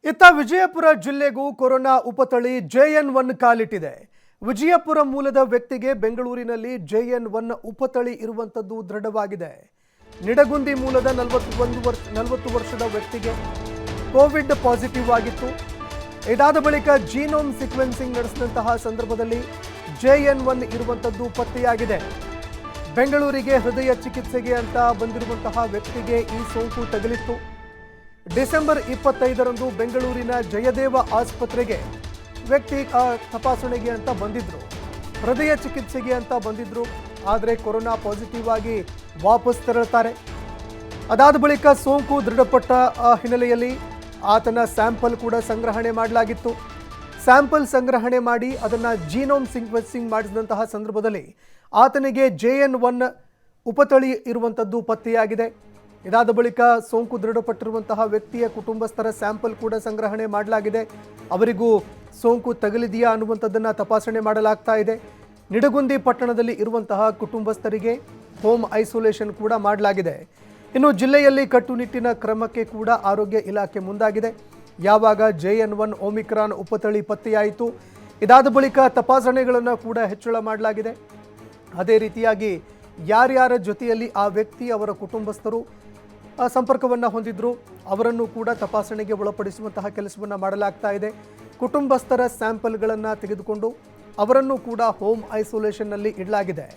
ಇತ್ತ ವಿಜಯಪುರ ಜಿಲ್ಲೆಗೂ corona ಉಪತಳಿ JN1 ಕಾಲಿಟ್ಟಿದೆ. ವಿಜಯಪುರ ಮೂಲದ ವ್ಯಕ್ತಿಗೆ ಬೆಂಗಳೂರಿನಲ್ಲಿ JN1 ಉಪತಳಿ ಇರುವಂತದ್ದು ದೃಢವಾಗಿದೆ. ನಿಡಗುಂದಿ ಮೂಲದ 40 ವರ್ಷದ ವ್ಯಕ್ತಿಗೆ ಕೋವಿಡ್ ಪಾಸಿಟಿವ್ ಆಗಿತ್ತು. ಇದಾದ ಬಳಿಕ ಜೀನೋಮ್ ಸೀಕ್ವೆನ್ಸಿಂಗ್ ನಡೆಸಿದಂತಹ ಸಂದರ್ಭದಲ್ಲಿ JN1 ಇರುವಂತದ್ದು ಪತ್ತೆಯಾಗಿದೆ. ಬೆಂಗಳೂರಿಗೆ ಹೃದಯ ಚಿಕಿತ್ಸೆಗೆ ಅಂತ ಬಂದಿರುವಂತಹ ವ್ಯಕ್ತಿಗೆ ಈ ಸೋಂಕು ತಗುಲಿತ್ತು. ಡಿಸೆಂಬರ್ 25ರಂದು ಬೆಂಗಳೂರಿನ ಜಯದೇವ ಆಸ್ಪತ್ರೆಗೆ ವ್ಯಕ್ತಿ ತಪಾಸಣೆಗೆ ಅಂತ ಬಂದಿದ್ರು, ಹೃದಯ ಚಿಕಿತ್ಸೆಗೆ ಅಂತ ಬಂದಿದ್ರು. ಆದರೆ ಕೊರೋನಾ ಪಾಸಿಟಿವ್ ಆಗಿ ವಾಪಸ್ ತೆರಳುತ್ತಾರೆ. ಅದಾದ ಬಳಿಕ ಸೋಂಕು ದೃಢಪಟ್ಟ ಹಿನ್ನೆಲೆಯಲ್ಲಿ ಆತನ ಸ್ಯಾಂಪಲ್ ಕೂಡ ಸಂಗ್ರಹಣೆ ಮಾಡಲಾಗಿತ್ತು. ಸ್ಯಾಂಪಲ್ ಸಂಗ್ರಹಣೆ ಮಾಡಿ ಅದನ್ನು ಜೀನೋಮ್ ಸೀಕ್ವೆನ್ಸಿಂಗ್ ಮಾಡಿಸಿದಂತಹ ಸಂದರ್ಭದಲ್ಲಿ ಆತನಿಗೆ JN1 ಉಪತಳಿ ಇರುವಂಥದ್ದು ಪತ್ತೆಯಾಗಿದೆ. ಇದಾದ ಬಳಿಕ ಸೋಂಕು ದೃಢಪಟ್ಟಿರುವಂತಹ ವ್ಯಕ್ತಿಯ ಕುಟುಂಬಸ್ಥರ ಸ್ಯಾಂಪಲ್ ಕೂಡ ಸಂಗ್ರಹಣೆ ಮಾಡಲಾಗಿದೆ. ಅವರಿಗೂ ಸೋಂಕು ತಗುಲಿದೆಯಾ ಅನ್ನುವಂಥದ್ದನ್ನು ತಪಾಸಣೆ ಮಾಡಲಾಗ್ತಾ ಇದೆ. ನಿಡಗುಂದಿ ಪಟ್ಟಣದಲ್ಲಿ ಇರುವಂತಹ ಕುಟುಂಬಸ್ಥರಿಗೆ ಹೋಮ್ ಐಸೋಲೇಷನ್ ಕೂಡ ಮಾಡಲಾಗಿದೆ. ಇನ್ನು ಜಿಲ್ಲೆಯಲ್ಲಿ ಕಟ್ಟುನಿಟ್ಟಿನ ಕ್ರಮಕ್ಕೆ ಕೂಡ ಆರೋಗ್ಯ ಇಲಾಖೆ ಮುಂದಾಗಿದೆ. ಯಾವಾಗ JN1 ಒಮಿಕ್ರಾನ್ ಉಪತಳಿ ಪತ್ತೆಯಾಯಿತು, ಇದಾದ ಬಳಿಕ ತಪಾಸಣೆಗಳನ್ನು ಕೂಡ ಹೆಚ್ಚಳ ಮಾಡಲಾಗಿದೆ. ಅದೇ ರೀತಿಯಾಗಿ ಯಾರ್ಯಾರ ಜೊತೆಯಲ್ಲಿ ಆ ವ್ಯಕ್ತಿ ಅವರ ಕುಟುಂಬಸ್ಥರು ಸಂಪರ್ಕವನ್ನು ಹೊಂದಿದ್ರು ಅವರನ್ನು ಕೂಡ ತಪಾಸಣೆಗೆ ಒಳಪಡಿಸುವಂತಹ ಕೆಲಸವನ್ನು ಮಾಡಲಾಗ್ತಾ ಇದೆ. ಕುಟುಂಬಸ್ಥರ ಸ್ಯಾಂಪಲ್ಗಳನ್ನು ತೆಗೆದುಕೊಂಡು ಅವರನ್ನು ಕೂಡ ಹೋಮ್ ಐಸೋಲೇಷನ್ನಲ್ಲಿ ಇಡಲಾಗಿದೆ.